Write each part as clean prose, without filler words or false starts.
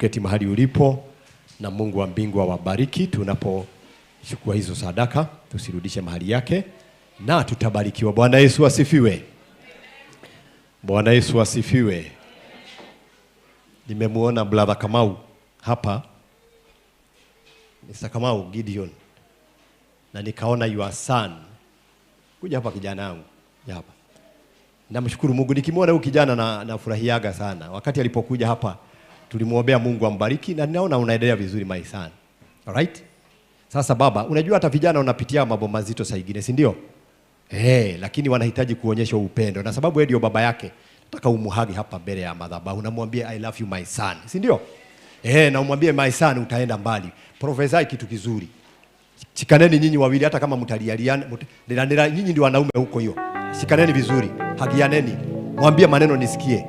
kuketi mahali ulipo, na Mungu wa mbingu awabariki tunapochukua hizo sadaka, tusirudishe mahali yake na tutabarikiwa. Bwana Yesu asifiwe. Bwana Yesu asifiwe. Nimemuona brother Kamau hapa, Mr. Kamau Gideon, na nikaona your son. Kuja hapa kijana wangu, hapa. Namshukuru Mungu, nikimwona huyu kijana na nafurahiaga sana. Wakati alipokuja hapa tulimwombea Mungu ambariki, na ninaona unaendelea vizuri my son. Alright? Sasa baba, unajua hata vijana wanapitia mambo mazito saa nyingine, si ndio? Lakini wanahitaji kuonyesha upendo, na sababu wewe ndio baba yake, nataka umuhagi hapa mbele ya madhabahu, unamwambia I love you my son, si ndio? Na umwambie my son utaenda mbali. Prophesy kitu kizuri. Shikaneni nyinyi wawili, hata kama mtalialiana, nyinyi ndio wanaume huko hiyo. Shikaneni vizuri, hagianeni. Mwambie maneno nisikie.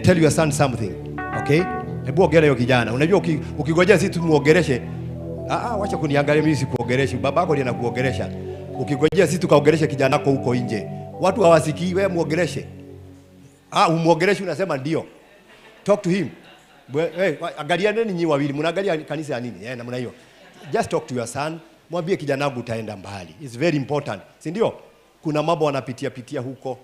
Tell your son something. Okay? Hebu ongea hiyo kijana. Unajua ukigojea sisi tumuongeleshe, wacha kuniangalia mimi sikuongeleshe. Babako ndiye anakuongelesha. Ukigojea sisi tukaongeleshe kijana wako huko nje, watu hawasikii, wewe muongeleshe. Umuongeleshe, unasema ndio. Talk to him. Angalianeni nyinyi wawili, mnaangalia kanisa ya nini? Namna hiyo. Just talk to your son. Mwambie kijana wangu utaenda mbali. It's very important. Si ndio? Kuna mambo wanapitia huko,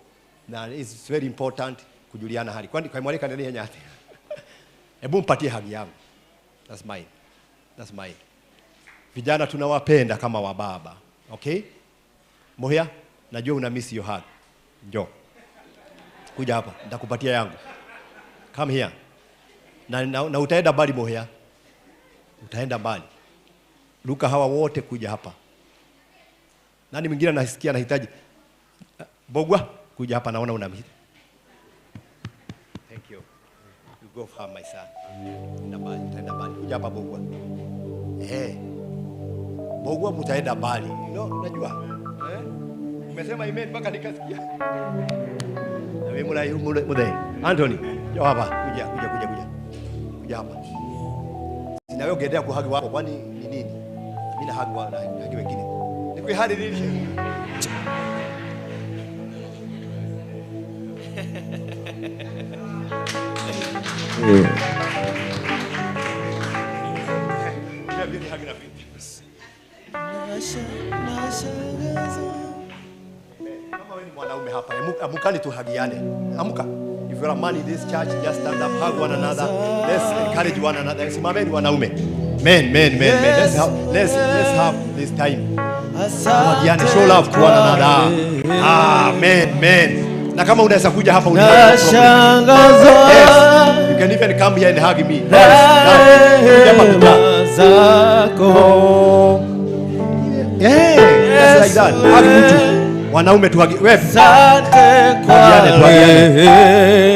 na it's very important kujuliana hali. Kwani kwa mwaleka nani nyati? Hebu mpatie haki yangu. That's mine. That's mine. Vijana tunawapenda kama wababa. Okay? Mohia, najua una miss your hug. Njoo. Kuja hapa, nitakupatia yangu. Come here. Na utaenda mbali Mohia. Utaenda mbali. Luka hawa wote kuja hapa. Nani mwingine anasikia anahitaji? Bogwa, kuja hapa, naona una mhitaji. Thank you. You go far my son. Utaenda mbali. Kuja hapa Bogwa. Bogwa mtaenda mbali. Unajua? Umesema amen mpaka nikasikia. Na wewe mudai. Anthony, njoo hapa. Kuja. Kuja hapa. Sina wewe ungeendelea kuhagi wako, kwani ni nini? Mimi na hagi wao na hagi wengine. Nikui hadi nini? Kama wewe ni mwanaume hapa, amukani tuhagiane. Amuka. If you are a man in this church, just stand up, hug one another. Let's encourage one another. Simameni wanaume. Men. Let's have this time. Tuhagiane, show love to one another. Men. Na kama unaweza kuja hapa unashangaza. Yes. You can even come here and hug me. Yes, like that. Hug mtu. Wanaume tuhagi. Wewe. Tuhagiane.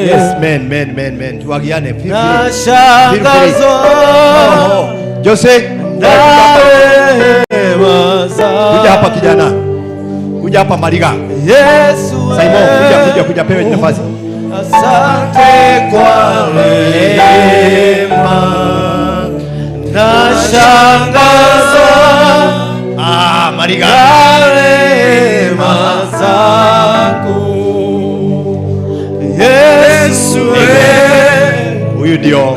Yes, men. Tuhagiane. Nashangaza. Jose. Kuja hapa kijana. Kuja hapa Mariga. Yesu. Simon, kuja pewe nafasi. Asante kwa rehema. Nashangaza. Mariga. Rehema zako. Yesu. Huyu ndio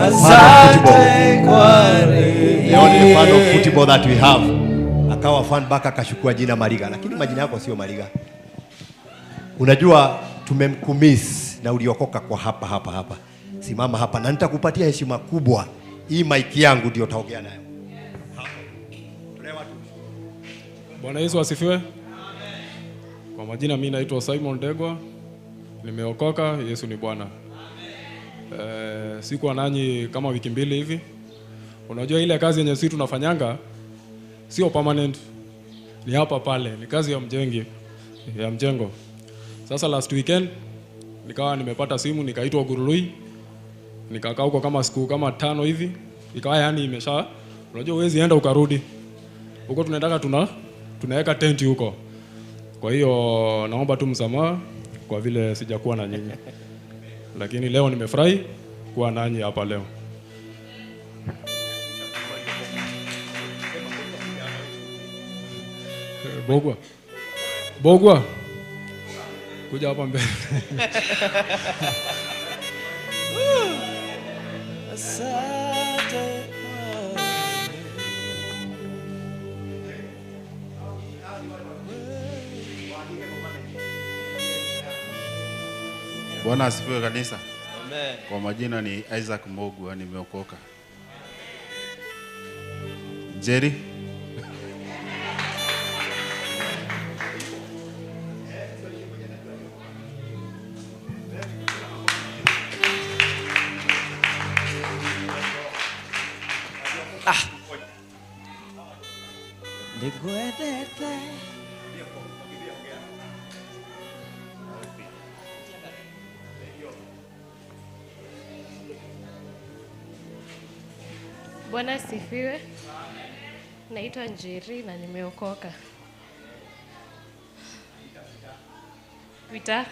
fan of football that we have. Akawa fan baka akachukua jina Mariga, lakini majina yako sio Mariga. Unajua tumemkumiss na uliokoka kwa hapa. Simama hapa na nitakupatia heshima kubwa. Hii mic yangu ndio utaongea nayo. Bwana Yesu asifiwe. Amen. Kwa majina mimi naitwa Simon Degwa. Nimeokoka, Yesu ni Bwana. Sikuwa nanyi kama wiki mbili hivi. Unajua ile kazi yenye sisi tunafanyanga sio permanent. Ni hapa pale, ni kazi ya mjengo. Sasa last weekend nikawa nimepata simu, nikaitwa Gurului. Nikakaa huko kama siku kama 5 hivi. Ikawa yani imesha, unajua huwezi enda ukarudi. Huko tunataka tunaweka tent huko. Kwa hiyo naomba tu msamaha kwa vile sijakuwa na nyinyi. Lakini leo nimefurahi kuwa nanyi hapa leo. Bogwa. Kuja hapa mbele. Asante Bwana asifiwe kanisa. Amen. Kwa majina ni Isaac Mogwa, nimeokoka. Jerry. Bwana asifiwe. Naitwa Njeri na nimeokoka. Vita.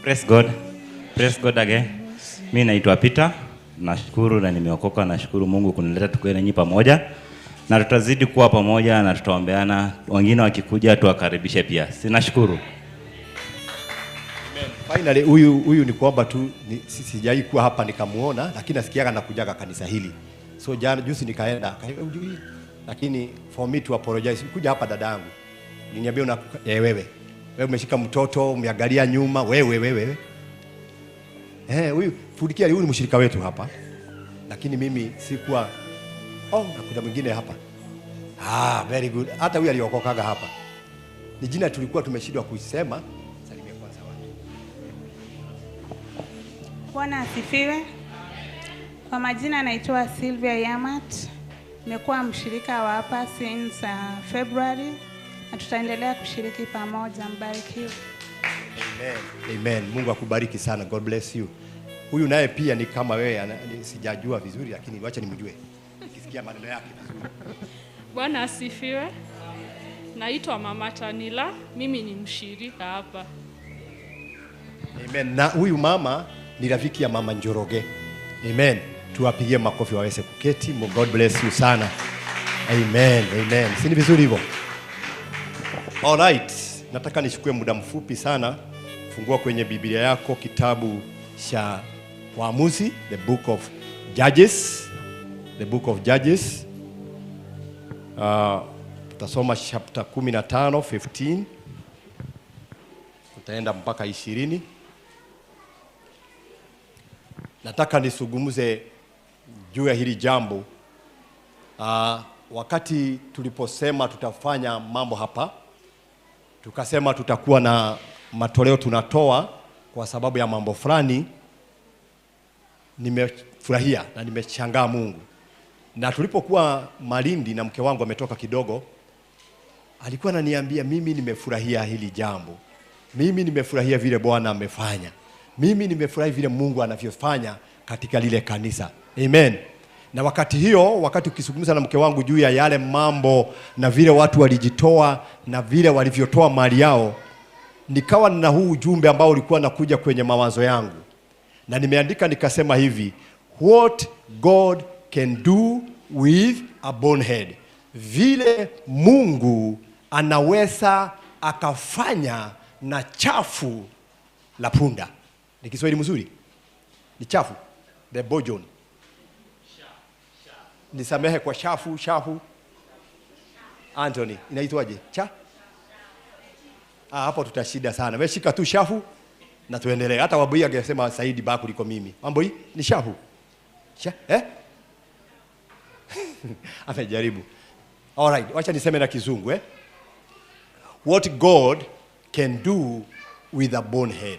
Praise God. Praise God again. Mimi naitwa Peter. Nashukuru na nimeokoka. Nashukuru Mungu kunileta tukue nanyi pamoja. Na tutazidi kuwa pamoja na tutaombeana. Wengine wakikuja tuwakaribishe pia. Sinashukuru. Finally huyu ni kwamba tu sijai kuwa hapa nikamuona, lakini nasikiaga nakujaga kanisa hili. So jana juzi nikaenda, lakini for me to apologize, kuja hapa dadangu. Niambia wewe umeshika mtoto, umeangalia nyuma, wewe. Huyu Fudikia huyu ni mshirika wetu hapa. Lakini mimi sikuwa na kuna mwingine hapa. Very good. Hata huyu aliokokaga hapa. Ni jina tulikuwa tumeshindwa kuisema. Salimia kwanza watu. Bwana asifiwe. Kwa majina naitwa Sylvia Yamat. Nimekuwa mshirika wa hapa since February na tutaendelea kushiriki pamoja. Mbarikiwe. Amen. Mungu akubariki sana. God bless you. Huyu naye pia ni kama wewe, sijajua vizuri lakini wacha nimjue. Nikisikia maneno yake vizuri. Bwana asifiwe. Naitwa Mama Tanila, mimi ni mshirika hapa. Amen. Na huyu mama ni rafiki ya Mama Njoroge. Amen. Tuwapigie makofi waweze kuketi. God bless you sana. Amen. Si ni vizuri hivyo? All right. Nataka nichukue muda mfupi sana. Fungua kwenye Biblia yako kitabu cha Waamuzi, the book of Judges. The book of Judges. Tutasoma chapter 15. Tutaenda mpaka 20. Nataka nisungumze juu ya hili jambo. Wakati tuliposema tutafanya mambo hapa, tukasema tutakuwa na matoleo tunatoa kwa sababu ya mambo fulani. Nimefurahia na nimeshangaa Mungu. Na tulipokuwa Malindi na mke wangu ametoka kidogo, alikuwa ananiambia mimi nimefurahia hili jambo. Mimi nimefurahia vile Bwana amefanya. Mimi nimefurahia vile Mungu anavyofanya katika lile kanisa. Amen. Na wakati ukizungumza na mke wangu juu ya yale mambo na vile watu walijitoa na vile walivyotoa mali yao, nikawa na huu ujumbe ambao ulikuwa nakuja kwenye mawazo yangu. Na nimeandika nikasema hivi, what God can do with a bonehead. Vile Mungu anaweza akafanya na chafu la punda. Ni Kiswahili mzuri? Ni chafu. The bojon. Nisamehe kwa shafu. Anthony, inaitwaje? Hapo tutashida sana. Wewe shika tu shafu na tuendelee. Hata Waboi angesema Saidi ba kuliko mimi. Mambo hii ni shafu. Amejaribu. All right, wacha niseme na Kizungu What God can do with a bonehead.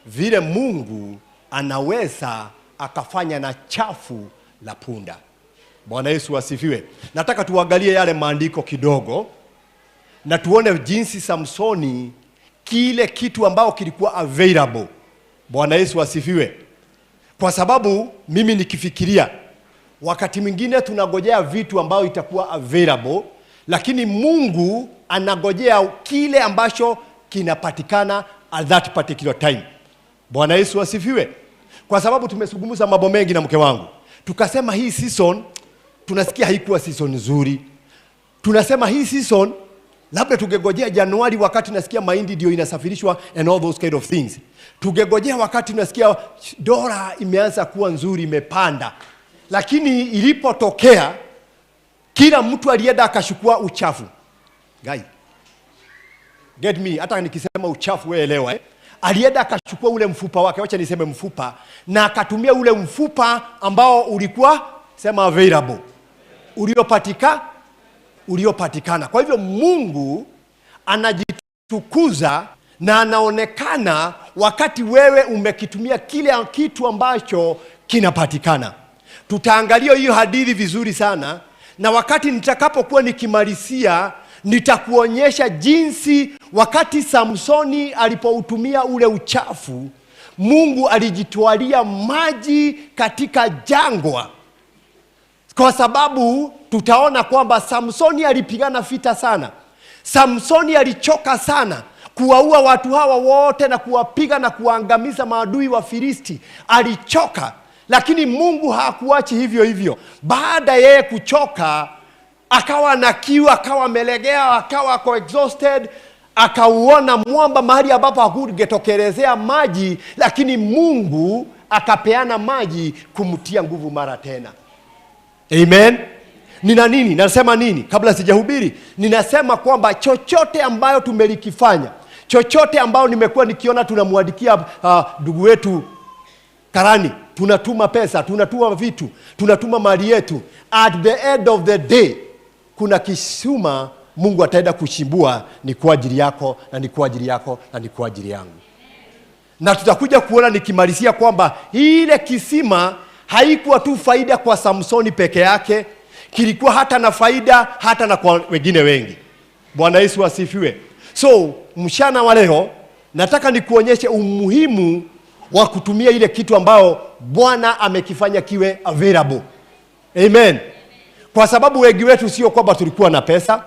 Vile Mungu anaweza akafanya na chafu la punda. Bwana Yesu asifiwe. Nataka tuangalie yale maandiko kidogo na tuone jinsi Samsoni kile kitu ambao kilikuwa available. Bwana Yesu asifiwe. Kwa sababu mimi nikifikiria wakati mwingine tunagojea vitu ambao itakuwa available, lakini Mungu anagojea kile ambacho kinapatikana at that particular time. Bwana Yesu asifiwe. Kwa sababu tumezungumza mambo mengi na mke wangu. Tukasema hii season tunasikia haikuwa season nzuri. Tunasema hii season labda tungegojea Januari wakati nasikia mahindi ndio inasafirishwa and all those kind of things. Tungegojea wakati tunasikia dola imeanza kuwa nzuri, imepanda. Lakini ilipotokea Kila mtu alienda akachukua uchafu. Guy, get me, hata nikisema uchafu wewe elewa Alienda akachukua ule mfupa wake, wacha niseme mfupa, na akatumia ule mfupa ambao ulikuwa sema available, uliopatikana. Kwa hivyo Mungu anajitukuza na anaonekana wakati wewe umekitumia kile kitu ambacho kinapatikana. Tutaangalia hiyo hadithi vizuri sana, na wakati nitakapokuwa nikimalizia nitakuonyesha jinsi wakati Samsoni alipoutumia ule uchafu, Mungu alijitwalia maji katika jangwa. Kwa sababu tutaona kwamba Samsoni alipigana vita sana. Samsoni alichoka sana kuwaua watu hawa wote na kuwapiga na kuwaangamiza maadui wa Filisti. Alichoka, lakini Mungu hakuachi hivyo hivyo. Baada yeye kuchoka, akawa na kiu, akawa amelegea, akawa exhausted, akauona mwamba mahali ambapo hakungetokelezea maji, lakini Mungu akapeana maji kumtia nguvu mara tena. Amen. Nina nini? Nasema nini? Kabla sijahubiri, ninasema kwamba chochote ambayo tumelikifanya, chochote ambayo nimekuwa nikiona tunamwandikia ndugu wetu Karani, tunatuma pesa, tunatuma vitu, tunatuma mali yetu, at the end of the day kuna kisima Mungu ataenda kuchimbua, ni kwa ajili yako na ni kwa ajili yako na ni kwa ajili yangu. Na tutakuja kuona nikimalizia kwamba ile kisima haikuwa tu faida kwa Samsoni peke yake, kilikuwa hata na faida hata na kwa wengine wengi. Bwana Yesu asifiwe. So mchana wa leo nataka nikuonyeshe umuhimu wa kutumia ile kitu ambao Bwana amekifanya kiwe available. Amen. Kwa sababu wengi wetu sio kwamba tulikuwa na pesa.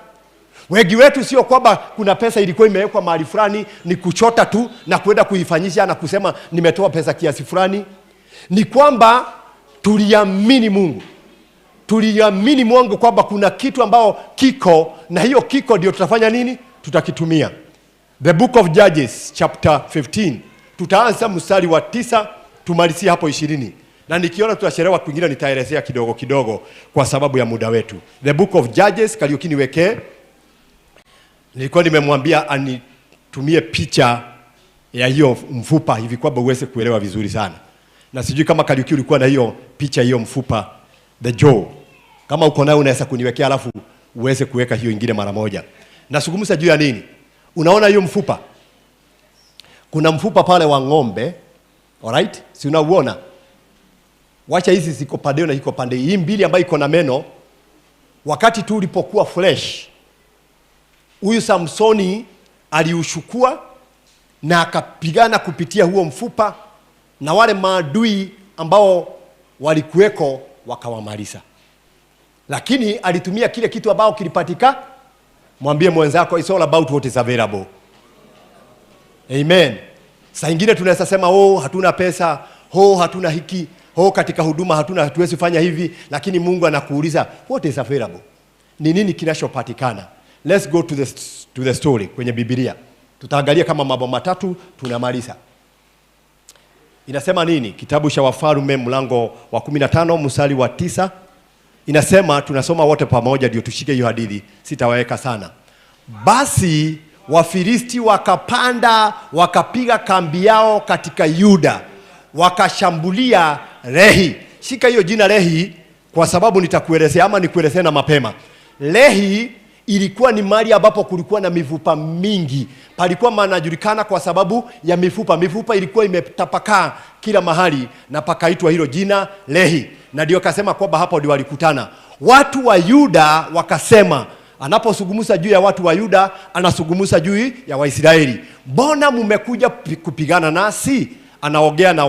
Wengi wetu sio kwamba kuna pesa ilikuwa imewekwa mahali fulani ni kuchota tu na kwenda kuifanyisha na kusema nimetoa pesa kiasi fulani. Ni kwamba tuliamini Mungu. Tuliamini Mungu kwamba kuna kitu ambao kiko, na hiyo kiko ndio tutafanya nini? Tutakitumia. The book of Judges chapter 15. Tutaanza mstari wa 9 tumalizie hapo 20. Na nikiona tutachelewa kwingine nitaelezea kidogo kidogo kwa sababu ya muda wetu. The book of Judges, Kariuki niwekee. Nilikuwa nimemwambia anitumie picha ya hiyo mfupa hivi kwamba uweze kuelewa vizuri sana. Na sijui kama Kariuki ulikuwa na hiyo picha hiyo mfupa, the jaw. Kama uko nayo unaweza kuniwekea alafu uweze kuweka hiyo ingine mara moja. Nasungumza juu ya nini? Unaona hiyo mfupa? Kuna mfupa pale wa ng'ombe. Alright? Si unauona? Wacha hizi ziko pande na iko pande hii mbili ambayo iko na meno. Wakati tu ulipokuwa fresh, huyu Samsoni aliushukua na akapigana kupitia huo mfupa, na wale maadui ambao walikuweko wakawamaliza. Lakini alitumia kile kitu ambao kilipatika. Mwambie mwenzako, it's all about what is available. Amen. Saa ingine tunaweza sema hatuna pesa, hatuna hiki, katika huduma hatuwezi fanya hivi, lakini Mungu anakuuliza what is available? Ni nini kinachopatikana? Let's go to the story kwenye Biblia. Tutaangalia kama mambo matatu tunamaliza. Inasema nini? Kitabu cha Wafalme mlango wa 15 mstari wa 9. Inasema, tunasoma wote pamoja ndio tushike hiyo hadithi, sitawaweka sana. Basi Wafilisti wakapanda wakapiga kambi yao katika Yuda, wakashambulia Lehi. Shika hiyo jina Lehi kwa sababu nitakuelezea ama nikuelezea na mapema. Lehi ilikuwa ni mahali ambapo kulikuwa na mifupa mingi. Palikuwa manajulikana kwa sababu ya mifupa. Mifupa ilikuwa imetapakaa kila mahali na pakaitwa hilo jina Lehi. Na ndio kasema kwamba hapo ndio walikutana. Watu wa Yuda wakasema, anaposungumuza juu ya watu wa Yuda, anasungumuza juu ya Waisraeli. Mbona mmekuja kupigana nasi? Anaongea na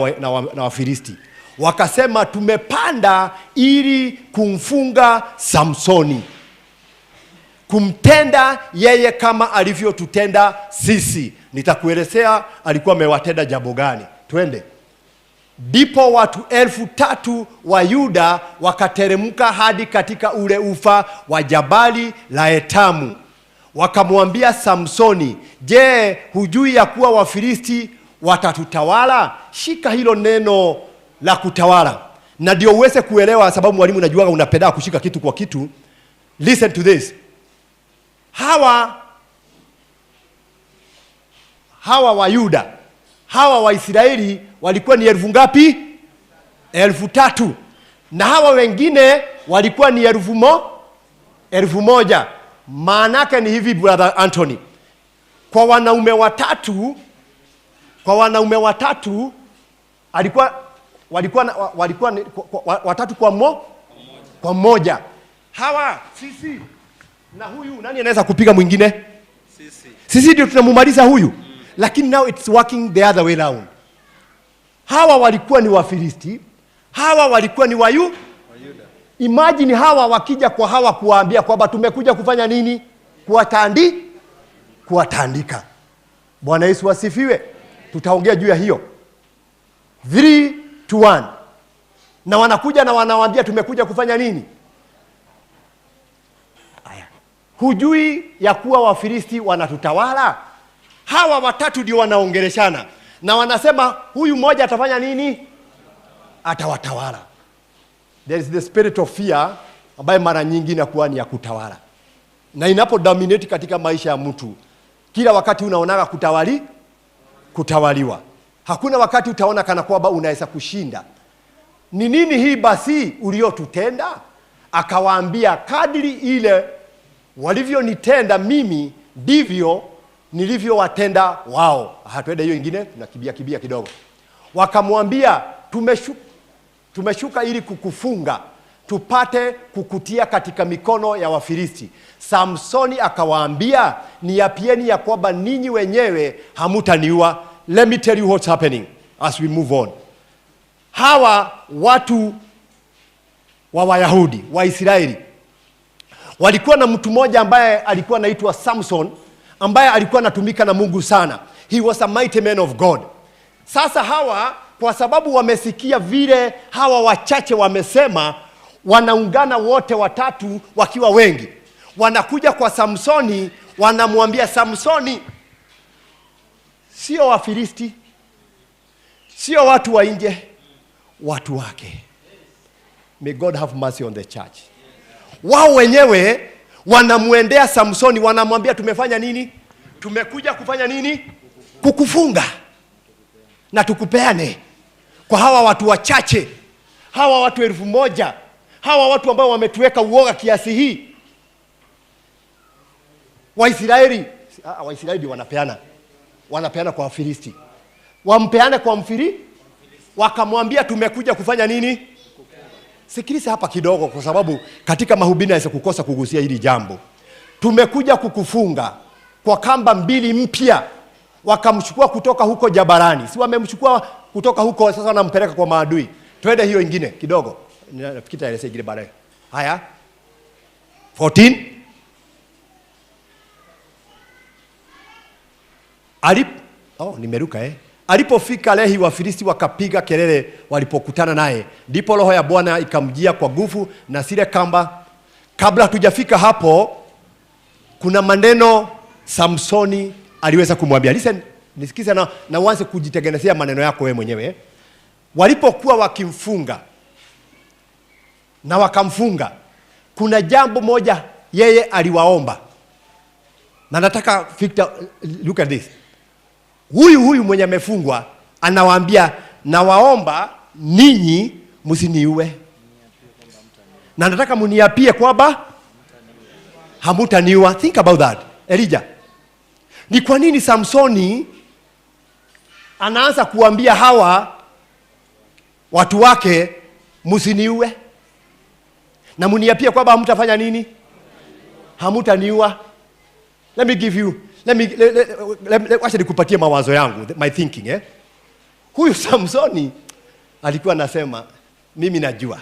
Wafilisti. Wakasema, tumepanda ili kumfunga Samsoni, kumtenda yeye kama alivyotutenda sisi. Nitakuelezea alikuwa amewatenda jambo gani. Twende. Ndipo watu 3,000 wa Yuda wakateremka hadi katika ule ufa wa Jabali la Etamu. Wakamwambia Samsoni, je, hujui ya kuwa Wafilisti watatutawala? Shika hilo neno la kutawala, na ndio uweze kuelewa, sababu mwalimu najua unapenda kushika kitu kwa kitu. Listen to this. Hawa Wayuda, hawa Waisraeli walikuwa ni 1,000 ngapi? 3,000. Na hawa wengine walikuwa ni 1,000. Maanake ni hivi, brother Anthony. Kwa wanaume watatu walikuwa watatu kwa mmoja. Hawa sisi na huyu, nani anaweza kupiga mwingine? Sisi ndio tunamumaliza huyu. Lakini now it's working the other way round. Hawa walikuwa ni Wafilisti, hawa walikuwa ni Wayuda. Imagine hawa wakija kwa hawa kuwaambia kwamba tumekuja kufanya nini? Kuwatandika. Bwana Yesu asifiwe. Tutaongea juu ya hiyo. 3-1. Na wanakuja na wanawaambia tumekuja kufanya nini? Aya. Hujui ya kuwa Wafilisti wanatutawala? Hawa watatu ndio wanaongeleshana. Na wanasema huyu mmoja atafanya nini? Atawatawala. There is the spirit of fear ambaye mara nyingi inakuwa ni ya kutawala. Na inapo dominate katika maisha ya mtu, kila wakati unaonaga kutawaliwa. Hakuna wakati utaona kana kwamba unaweza kushinda. Ni nini hii basi uliotutenda? Akawaambia, kadiri ile walivyonitenda mimi ndivyo nilivyowatenda wao. Hatuenda hiyo ingine, tunakimbia kidogo. Wakamwambia, tumeshuka ili kukufunga, tupate kukutia katika mikono ya Wafilisti. Samsoni akawaambia, niapieni ya kwamba ninyi wenyewe hamutaniua. Let me tell you what's happening as we move on. Hawa watu wa Wayahudi, Waisraeli, walikuwa na mtu mmoja ambaye alikuwa anaitwa Samson, ambaye alikuwa anatumika na Mungu sana. He was a mighty man of God. Sasa hawa, kwa sababu wamesikia vile hawa wachache wamesema, wanaungana wote watatu wakiwa wengi. Wanakuja kwa Samsoni, wanamwambia Samsoni, sio Wafilisti, sio watu wa nje, watu wake. May God have mercy on the church. Wao wenyewe wanamuendea Samsoni, wanamwambia tumefanya nini? Tumekuja kufanya nini? Kukufunga na tukupeane kwa hawa watu wachache, hawa watu 1,000, hawa watu ambao wametuweka uoga kiasi hii. Waisraeli wanapeana kwa Wafilisti. Wampeane kwa Mfilisti, wakamwambia tumekuja kufanya nini? Sikiliza hapa kidogo, kwa sababu katika mahubiri naweza kukosa kugusia hili jambo. Tumekuja kukufunga kwa kamba 2 mpya. Wakamchukua kutoka huko Jabarani. Si wamemchukua kutoka huko, sasa wanampeleka kwa maadui. Twende hiyo ingine kidogo. Nafikiri taeleza ingine baadaye. Haya. 14. Nimeruka Alipofika Lehi, Wafilisti wakapiga kelele walipokutana naye. Ndipo roho ya Bwana ikamjia kwa nguvu na zile kamba. Kabla hatujafika hapo, kuna maneno Samsoni aliweza kumwambia. Listen, nisikize na uanze kujitengenezea maneno yako wewe mwenyewe. Walipokuwa wakimfunga na wakamfunga, kuna jambo moja yeye aliwaomba. Na nataka Victor, look at this. Huyu mwenye amefungwa anawaambia, nawaomba ninyi msiniue. Na nataka mniapie kwamba hamutaniua. Think about that. Elijah. Ni kwa nini Samsoni anaanza kuambia hawa watu wake msiniue? Na mniapie kwamba hamutafanya nini? Hamutaniua. Let me give you, wacha nikupatie mawazo yangu, my thinking. Huyu Samsoni alikuwa anasema, mimi najua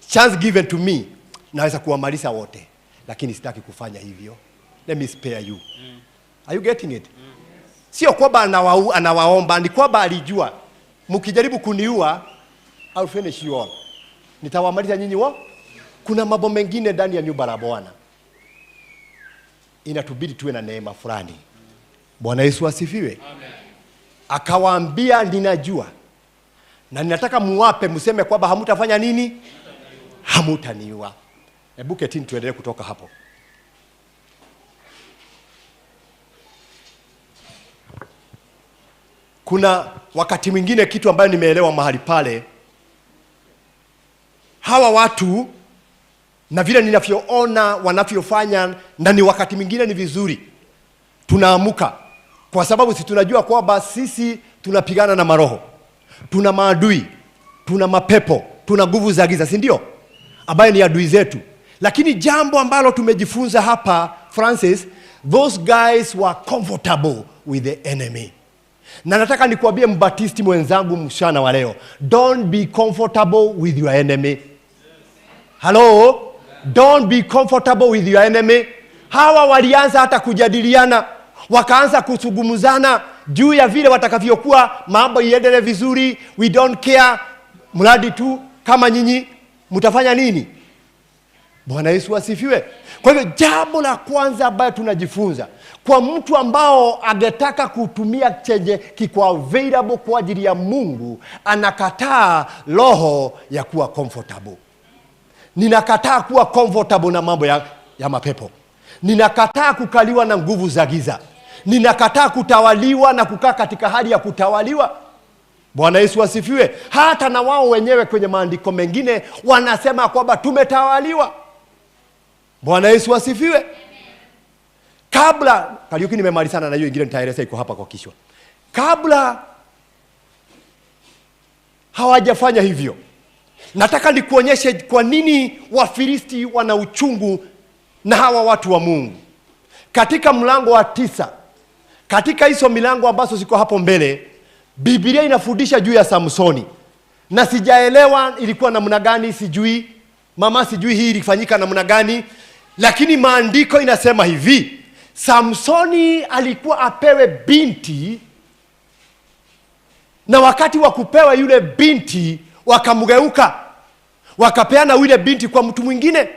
chance given to me naweza kuwamaliza wote, lakini sitaki kufanya hivyo. Let me spare you. Are you getting it? Sio kwamba anawaomba, ni kwamba alijua mkijaribu kuniua, I'll finish you all. Nitawamaliza nyinyi wote. Kuna mambo mengine ndani ya nyumba la Bwana inatubidi tuwe na neema fulani. Bwana Yesu asifiwe. Amen. Akawaambia, ninajua na ninataka muwape, mseme kwamba hamutafanya nini? Hamutaniua. Hebu ketini tuendelee kutoka hapo. Kuna wakati mwingine kitu ambayo nimeelewa mahali pale, hawa watu na vile ninavyoona wanavyofanya, na ni wakati mwingine ni vizuri tunaamuka, kwa sababu si tunajua kwamba sisi tunapigana na maroho, tuna maadui, tuna mapepo, tuna nguvu za giza, si ndio, ambaye ni adui zetu. Lakini jambo ambalo tumejifunza hapa, Francis, those guys were comfortable with the enemy. Na nataka nikuambie mbatisti mwenzangu mshana wa leo, don't be comfortable with your enemy. Hello? Don't be comfortable with your enemy. Hawa walianza hata kujadiliana, wakaanza kusungumuzana juu ya vile watakavyokuwa mambo iendelee vizuri. We don't care, mradi tu kama nyinyi mtafanya nini. Bwana Yesu asifiwe. Kwa hivyo jambo la kwanza ambayo tunajifunza, kwa mtu ambao angetaka kutumia chenye kiko available kwa ajili ya Mungu, anakataa roho ya kuwa comfortable. Ninakataa kuwa comfortable na mambo ya mapepo. Ninakataa kukaliwa na nguvu za giza. Ninakataa kutawaliwa na kukaa katika hali ya kutawaliwa. Bwana Yesu asifiwe. Hata na wao wenyewe kwenye maandiko mengine wanasema kwamba tumetawaliwa. Bwana Yesu asifiwe. Kabla, Kariuki nimemalizana na hiyo ingine nitaeleza iko hapa kwa kichwa. Kabla hawajafanya hivyo, nataka nikuonyeshe kwa nini Wafilisti wana uchungu na hawa watu wa Mungu. Katika mlango wa 9, katika hizo milango ambazo ziko hapo mbele, Biblia inafundisha juu ya Samsoni. Na sijaelewa ilikuwa namna gani, sijui. Mama sijui hii ilifanyika namna gani, lakini maandiko inasema hivi, Samsoni alikuwa apewe binti, na wakati wa kupewa yule binti wakamgeuka, wakapeana yule binti kwa mtu mwingine,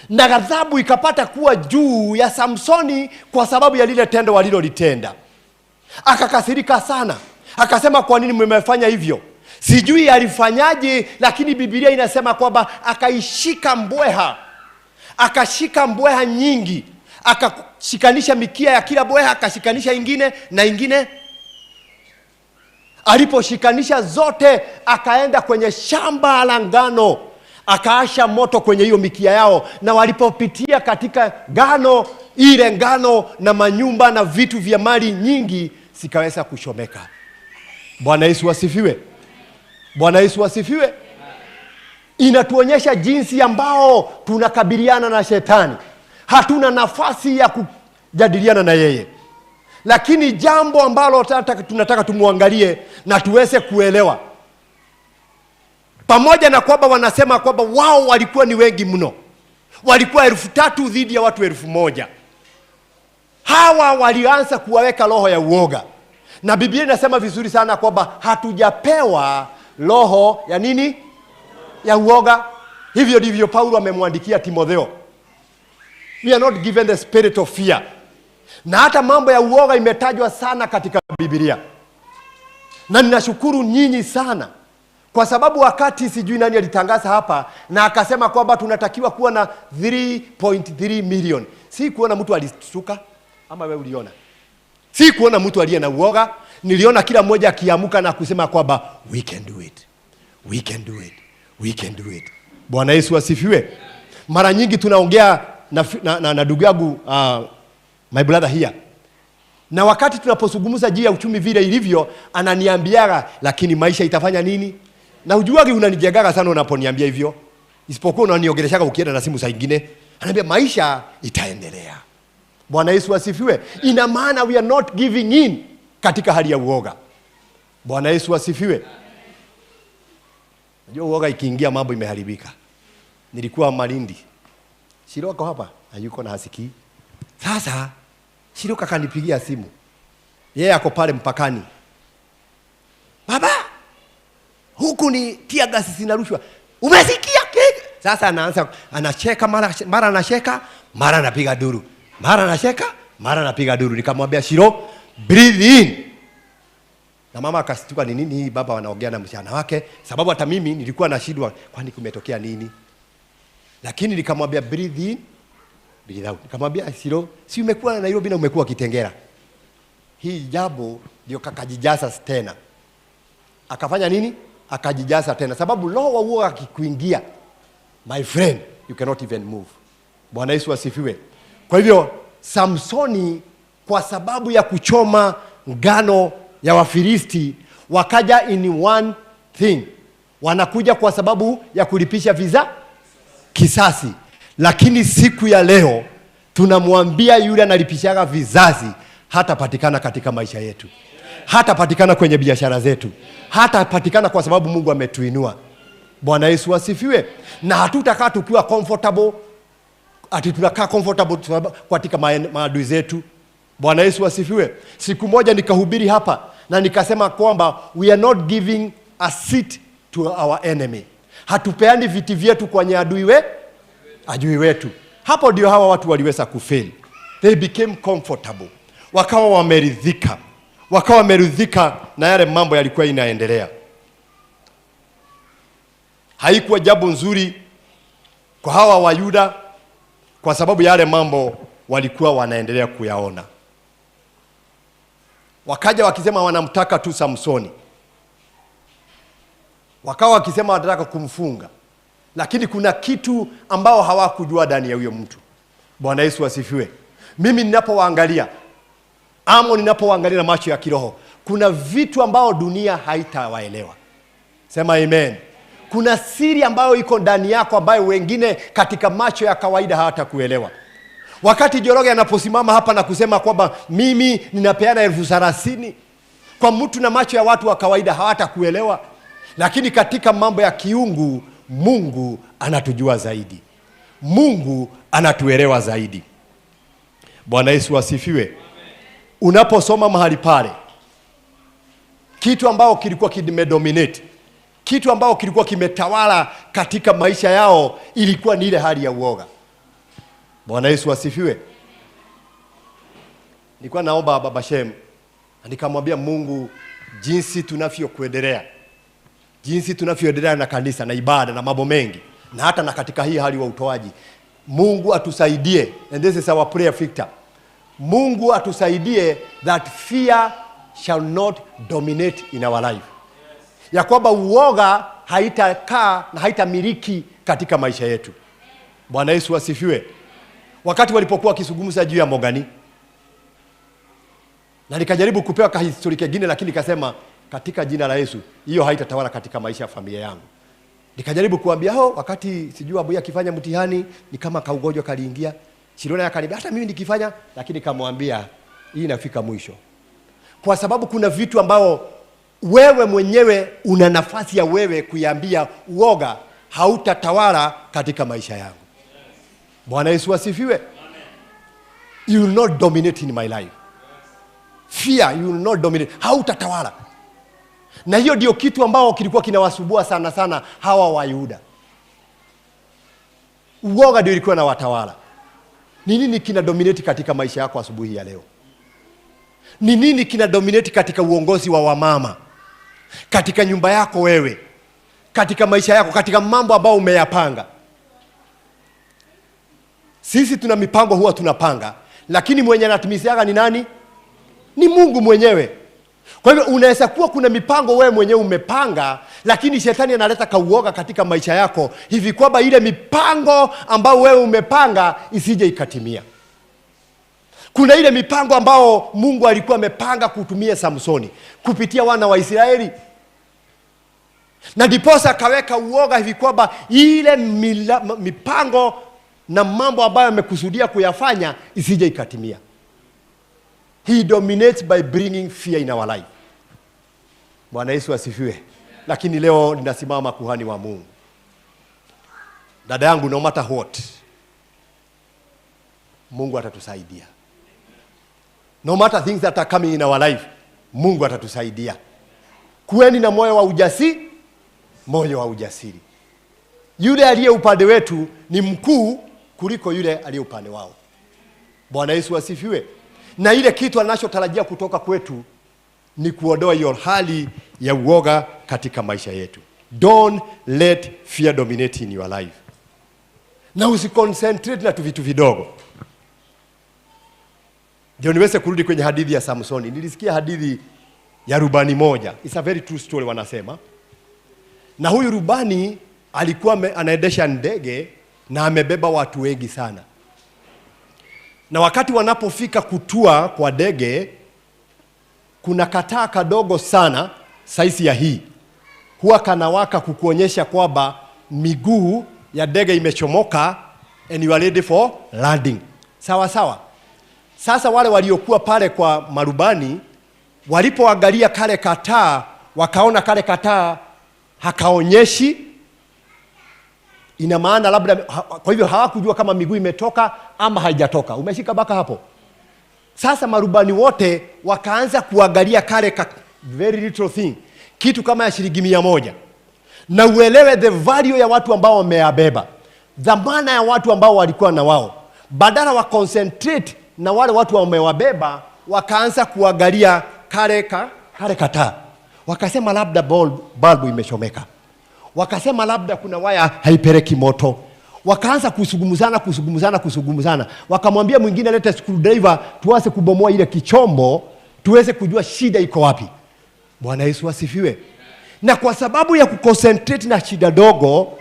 na ghadhabu ikapata kuwa juu ya Samsoni kwa sababu ya lile tendo walilolitenda. Akakasirika sana, akasema kwa nini mmefanya hivyo? Sijui alifanyaje, lakini Biblia inasema kwamba akaishika mbweha, akashika mbweha nyingi, akashikanisha mikia ya kila mbweha, akashikanisha ingine na ingine. Aliposhikanisha zote, akaenda kwenye shamba la ngano, akaasha moto kwenye hiyo mikia yao, na walipopitia katika ngano, ile ngano na manyumba na vitu vya mali nyingi sikaweza kushomeka. Bwana Yesu asifiwe. Bwana Yesu asifiwe. Inatuonyesha jinsi ambao tunakabiliana na shetani. Hatuna nafasi ya kujadiliana na yeye. Lakini jambo ambalo tunataka tumuangalie na tuweze kuelewa, pamoja na kwamba wanasema kwamba wao walikuwa ni wengi mno, walikuwa 3,000 dhidi ya watu 1,000, hawa walianza kuwaweka roho ya uoga. Na Biblia inasema vizuri sana kwamba hatujapewa roho ya nini? Ya uoga. Hivyo ndivyo Paulo amemwandikia Timotheo. We are not given the spirit of fear. Na hata mambo ya uoga imetajwa sana katika Biblia. Na ninashukuru nyinyi sana, kwa sababu wakati sijui nani alitangaza hapa na akasema kwamba tunatakiwa kuwa na 3.3 million. Si kuona mtu alistuka, ama wewe uliona? Si kuona mtu aliye na uoga. Niliona kila mmoja akiamuka na kusema kwamba we can do it. We can do it. We can do it. Bwana Yesu asifiwe. Mara nyingi tunaongea na ndugu yangu my brother here. Na wakati tunapozungumza juu ya uchumi vile ilivyo, ananiambiaga lakini maisha itafanya nini? Na ujuagi unanijengaga sana unaponiambia hivyo. Isipokuwa unaniongeleshaga ukienda na simu saa nyingine. Ananiambia maisha itaendelea. Bwana Yesu asifiwe. Ina maana we are not giving in katika hali ya uoga. Bwana Yesu asifiwe. Najua uoga ikiingia mambo imeharibika. Nilikuwa Malindi. Shiroka hapa, hayuko na hasiki. Sasa Shiroka kanipigia simu. Yeye ako pale mpakani. Baba, huku ni tear gas zinarushwa. Umesikia kiki? Sasa anaanza anacheka, mara anacheka, mara anapiga duru. Mara anacheka, mara anapiga duru. Nikamwambia Shiro, breathe in. Na mama akastuka, ni nini hii baba wanaongea na msichana wake? Sababu hata mimi nilikuwa na shida, kwani kumetokea nini? Lakini nikamwambia breathe in, breathe out. Nikamwambia Siro, si umekuwa na Nairobi na umekuwa Kitengela. Hii jambo ndio kakajijasa tena. Akafanya nini? Akajijasa tena. Sababu roho wa uoga akikuingia, my friend, you cannot even move. Bwana Yesu asifiwe. Kwa hivyo Samsoni kwa sababu ya kuchoma ngano ya Wafilisti wakaja in one thing. Wanakuja kwa sababu ya kulipisha kisasi. Lakini siku ya leo tunamwambia yule analipishaga vizazi hatapatikana katika maisha yetu. Hatapatikana kwenye biashara zetu. Hatapatikana kwa sababu Mungu ametuinua. Bwana Yesu asifiwe. Na hatutakaa tukiwa comfortable, ati tunakaa comfortable katika maadui zetu. Bwana Yesu asifiwe. Siku moja nikahubiri hapa na nikasema kwamba we are not giving a seat to our enemy. Hatupeani viti vyetu kwenye adui wetu. Hapo ndio hawa watu waliweza kufail. They became comfortable. Wakawa wameridhika na yale mambo yalikuwa inaendelea. Haikuwa jambo nzuri kwa hawa Wayuda kwa sababu yale mambo walikuwa wanaendelea kuyaona. Wakaja wakisema wanamtaka tu Samsoni. Wakawa wakisema wanataka kumfunga. Lakini kuna kitu ambao hawakujua ndani ya huyo mtu. Bwana Yesu asifiwe. Mimi ninapowaangalia na macho ya kiroho, kuna vitu ambao dunia haitawaelewa. Sema amen. Kuna siri ambayo iko ndani yako ambayo wengine katika macho ya kawaida hawatakuelewa. Wakati Njoroge anaposimama hapa na kusema kwamba mimi ninapeana 30,000, kwa mtu na macho ya watu wa kawaida hawatakuelewa. Lakini katika mambo ya kiungu, Mungu anatujua zaidi. Mungu anatuelewa zaidi. Bwana Yesu asifiwe. Unaposoma mahali pale, kitu ambao kilikuwa kimedominate, kitu ambao kilikuwa kimetawala katika maisha yao ilikuwa ni ile hali ya uoga. Bwana Yesu asifiwe. Nilikuwa naomba Baba Shem, nikamwambia Mungu jinsi tunavyoendelea na kanisa na ibada na mambo mengi na hata na katika hii hali wa utoaji, Mungu atusaidie, and this is our prayer Victor. Mungu atusaidie that fear shall not dominate in our life. Ya kwamba uoga haitakaa na haitamiliki katika maisha yetu. Bwana Yesu asifiwe. Wakati walipokuwa kisungumza juu ya Mogani, na nikajaribu kupewa kahistoria kingine, lakini nikasema katika jina la Yesu hiyo haitatawala katika maisha ya familia yangu. Nikajaribu kuambia wakati sijua Abuya akifanya mtihani ni kama kaugonjwa kaliingia. Shirona yakaniambia hata mimi nikifanya, lakini nikamwambia hii inafika mwisho. Kwa sababu kuna vitu ambao wewe mwenyewe una nafasi ya wewe kuiambia uoga hautatawala katika maisha yangu. Bwana Yesu asifiwe. You will not dominate in my life. Fear, you will not dominate. Hautatawala. Na hiyo ndio kitu ambao kilikuwa kinawasubua sana hawa Wayuda. Uoga ndio ilikuwa na watawala. Ni nini kina dominate katika maisha yako asubuhi ya leo? Ni nini kina dominate katika uongozi wa wamama? Katika nyumba yako wewe? Katika maisha yako, katika mambo ambao umeyapanga? Sisi tuna mipango huwa tunapanga, lakini mwenye anatumiziaga ni nani? Ni Mungu mwenyewe. Kwa hivyo unaweza kuwa kuna mipango wewe mwenyewe umepanga, lakini shetani analeta kauoga katika maisha yako hivi kwamba ile mipango ambao wewe umepanga isije ikatimia. Kuna ile mipango ambao Mungu alikuwa amepanga kutumia Samsoni kupitia wana wa Israeli, na ndiposa akaweka uoga hivi kwamba ile mipango na mambo ambayo amekusudia kuyafanya isije ikatimia. He dominates by bringing fear in our life. Bwana Yesu asifiwe. Lakini leo ninasimama kuhani wa Mungu. Dada yangu, no matter what, Mungu atatusaidia. No matter things that are coming in our life, Mungu atatusaidia. Kuweni na moyo wa ujasiri. Yule aliye upande wetu ni mkuu kuliko yule aliye upande wao. Bwana Yesu asifiwe. Na ile kitu anachotarajia kutoka kwetu ni kuondoa hiyo hali ya uoga katika maisha yetu. Don't let fear dominate in your life. na usiconcentrate na vitu vidogo. Ndio niweze kurudi kwenye hadithi ya Samsoni. Nilisikia hadithi ya rubani moja. It's a very true story wanasema. Na huyu rubani alikuwa anaendesha ndege na amebeba watu wengi sana. Na wakati wanapofika kutua kwa ndege, kuna kataa kadogo sana size ya hii. Huwa kanawaka kukuonyesha kwamba miguu ya ndege imechomoka and you are ready for landing. Sawa sawa. Sasa wale waliokuwa pale kwa marubani walipoangalia kale kataa, wakaona kale kataa hakaonyeshi, ina maana labda, kwa hivyo hawakujua kama miguu imetoka ama haijatoka. Umeshika baka hapo? Sasa marubani wote wakaanza kuangalia kale very little thing, kitu kama ya shilingi 100. Na uelewe the value ya watu ambao wameabeba, dhamana ya watu ambao walikuwa na wao. Badala wa concentrate na wale watu wamewabeba, wakaanza kuangalia kale kataa. Wakasema labda bulb imechomeka. Wakasema labda kuna waya haipeleki moto. Wakaanza kusugumuzana. Wakamwambia mwingine leta screwdriver tuanze kubomoa ile kichombo tuweze kujua shida iko wapi. Bwana Yesu asifiwe. Na kwa sababu ya kuconcentrate na shida dogo,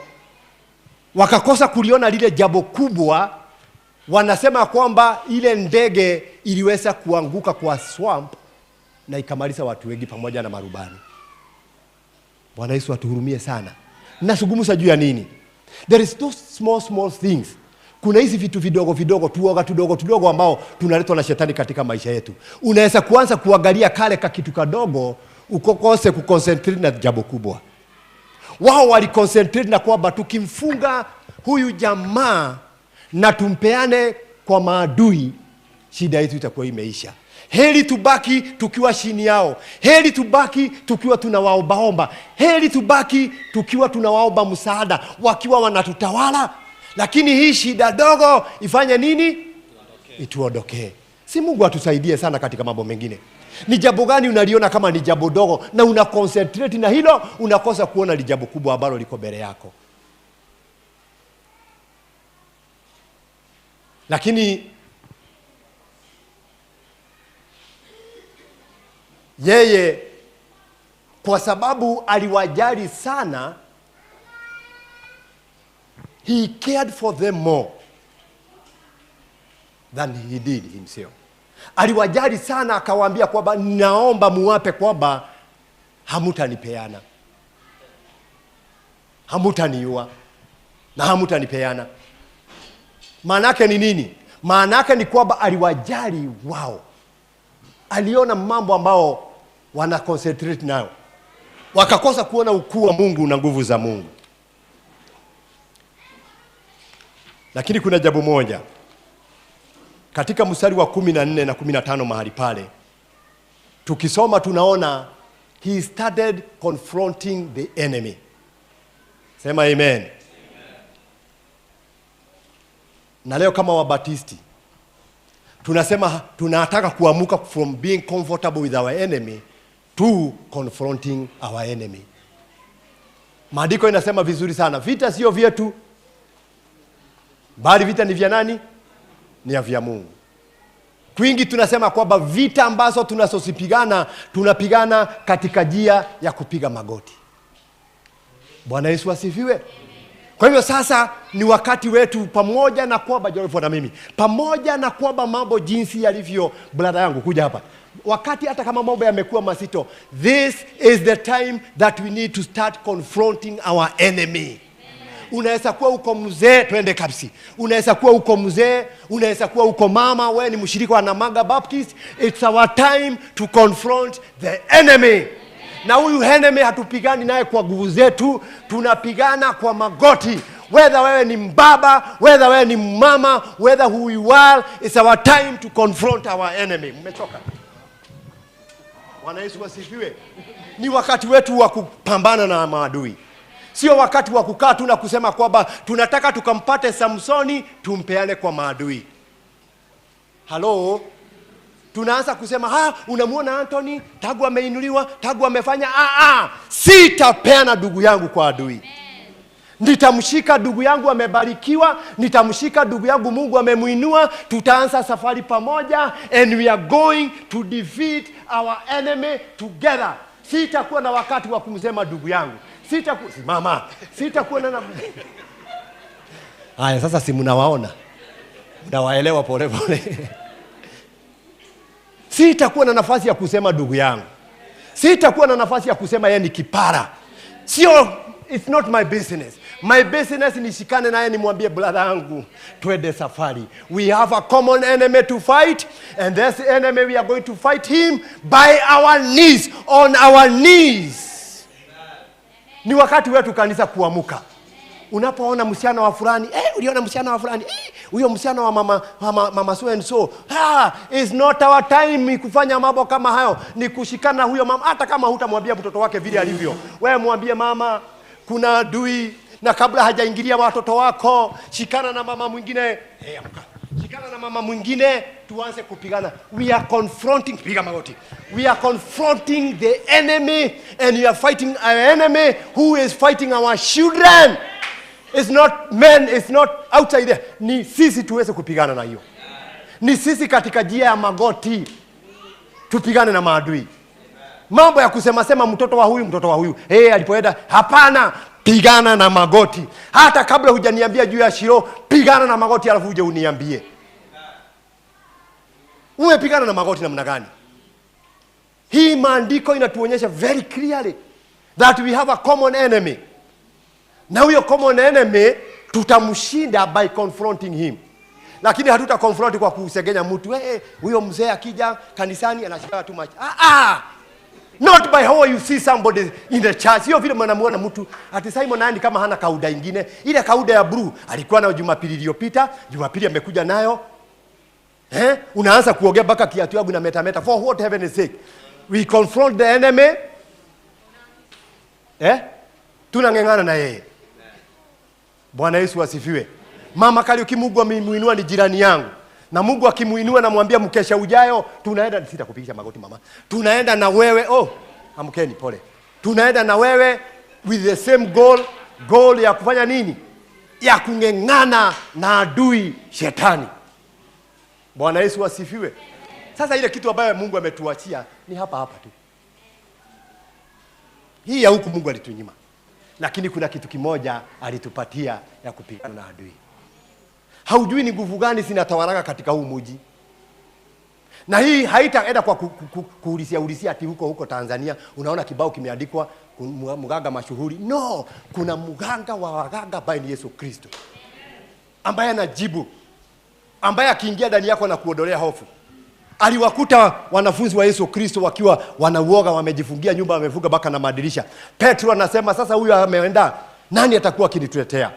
wakakosa kuliona lile jambo kubwa. Wanasema kwamba ile ndege iliweza kuanguka kwa swamp na ikamaliza watu wengi pamoja na marubani. Bwana Yesu atuhurumie sana. Nasungumuza juu ya nini? There is those small things. Kuna hizi vitu vidogo tudogo ambao tunaletwa na shetani katika maisha yetu. Unaweza kuanza kuangalia kale kitu kadogo ukokose kuconcentrate na jambo kubwa. Wao waliconcentrate na kwamba tukimfunga huyu jamaa na tumpeane kwa maadui, shida yetu itakuwa imeisha. Heri tubaki tukiwa chini yao. Heri tubaki tukiwa tunawaomba. Heri tubaki tukiwa tunawaomba msaada wakiwa wanatutawala. Lakini hii shida dogo ifanye nini? Ituondokee. Si Mungu atusaidie sana katika mambo mengine. Ni jambo gani unaliona kama ni jambo dogo na una concentrate na hilo, unakosa kuona ni jambo kubwa ambalo liko mbele yako. Lakini yeye kwa sababu aliwajali sana, he cared for them more than he did himself. Aliwajali sana, akawaambia kwamba naomba muwape kwamba hamutanipeana, hamutaniua na hamutanipeana. Maanake ni nini? Maanake ni kwamba aliwajali wao. Aliona mambo ambao wana concentrate nayo, wakakosa kuona ukuu wa Mungu na nguvu za Mungu. Lakini kuna jambo moja katika mstari wa 14 na 15 mahali pale tukisoma, tunaona he started confronting the enemy. Sema amen. Na leo kama Wabatisti tunasema tunataka kuamuka from being comfortable with our enemy to confronting our enemy. Maandiko inasema vizuri sana, vita sio vyetu, bali vita ni vya nani? Ni vya Mungu. Kwingi tunasema kwamba vita ambazo tunasosipigana, tunapigana katika njia ya kupiga magoti. Bwana Yesu asifiwe. Kwa hivyo sasa ni wakati wetu, pamoja na kwamba Jolfo na mimi, pamoja na kwamba mambo jinsi yalivyo, brother yangu kuja hapa, wakati hata kama mambo yamekuwa mazito, this is the time that we need to start confronting our enemy. Unaweza kuwa uko mzee, twende kabisa. Unaweza kuwa uko mzee, unaweza kuwa uko mama, wewe ni mshirika wa Namanga Baptist. It's our time to confront the enemy. Na huyu enemy hatupigani naye kwa nguvu zetu, tunapigana kwa magoti. Whether wewe ni mbaba, whether wewe ni mama, whether who you are, it's our time to confront our enemy. Mmechoka? Bwana Yesu asifiwe. Ni wakati wetu wa kupambana na maadui. Sio wakati wa kukaa tu na kusema kwamba tunataka tukampate Samsoni tumpeane kwa maadui. Hello? Tunaanza kusema unamuona Anthony, tagu ameinuliwa, tagu amefanya, sitapeana ndugu yangu kwa adui. Nitamshika ndugu yangu amebarikiwa, nitamshika ndugu yangu Mungu amemuinua, tutaanza safari pamoja, and we are going to defeat our enemy together. Sitakuwa na wakati wa kumsema ndugu yangu. Sitakuwa na Haya, sasa si mnawaona? Mnawaelewa pole pole. Sitakuwa na nafasi ya kusema ndugu yangu. Sitakuwa na nafasi ya kusema yeye ni kipara. Sio, it's not my business. My business ni shikane naye nimwambie brother yangu twende safari. We have a common enemy to fight, and this enemy we are going to fight him by our knees, on our knees. Ni wakati wetu kanisa kuamuka. Unapoona msichana wa fulani, uliona msichana wa fulani, huyo msichana wa mama so and so, is not our time kufanya mambo kama hayo. Ni kushikana huyo mama, hata kama hutamwambia mtoto wake vile alivyo. Wewe mwambie mama, kuna adui, na kabla hajaingilia watoto wako, shikana na mama mwingine. Amka. Shikana na mama mwingine, tuanze kupigana. We are confronting, piga magoti. We are confronting the enemy, and we are fighting our enemy who is fighting our children. It's not men, it's not outside there. Ni sisi tuweze kupigana na hiyo. Ni sisi katika njia ya magoti tupigane na maadui. Mambo ya kusema mtoto wa huyu, alipoenda, hapana, pigana na magoti. Hata kabla hujaniambia juu ya Shiro, pigana na magoti alafu uje uniambie. Umepigana na magoti namna gani? Hii maandiko inatuonyesha very clearly that we have a common enemy. Na huyo common enemy tutamshinda by confronting him. Lakini hatuta confront kwa kusegenya mtu. Huyo mzee akija kanisani anashika tu macho. Not by how you see somebody in the church. Sio vile mnamuona mtu ati Simon Nandi kama hana kauda ingine. Ile kauda ya blue alikuwa nayo Jumapili iliyopita, Jumapili amekuja nayo. Unaanza kuogea baka kiatu yangu na meta. For what heaven's sake? We confront the enemy. Tunang'eng'ana na yeye. Bwana Yesu asifiwe. Mama Kariuki Mungu amemuinua ni jirani yangu. Na Mungu akimuinua na mwambia mkesha ujayo tunaenda, sitakupigisha magoti mama. Tunaenda na wewe, amkeni pole. Tunaenda na wewe with the same goal ya kufanya nini? Ya kung'eng'ana na adui shetani. Bwana Yesu asifiwe. Sasa ile kitu ambayo Mungu ametuachia ni hapa tu. Hii ya huku Mungu alitunyima. Lakini kuna kitu kimoja alitupatia ya kupigana na adui. Haujui ni nguvu gani zinatawala katika huu mji. Na hii haitaenda kwa kuulisia ati huko Tanzania unaona kibao kimeandikwa mganga mashuhuri. No, kuna mganga wa waganga by Yesu Kristo. Ambaye anajibu, ambaye akiingia ndani yako na kuondolea hofu. Aliwakuta wanafunzi wa Yesu Kristo wakiwa wanauoga, wamejifungia nyumba, wamefunga baka na madirisha. Petro anasema sasa huyu ameenda, nani atakuwa akinitutetea?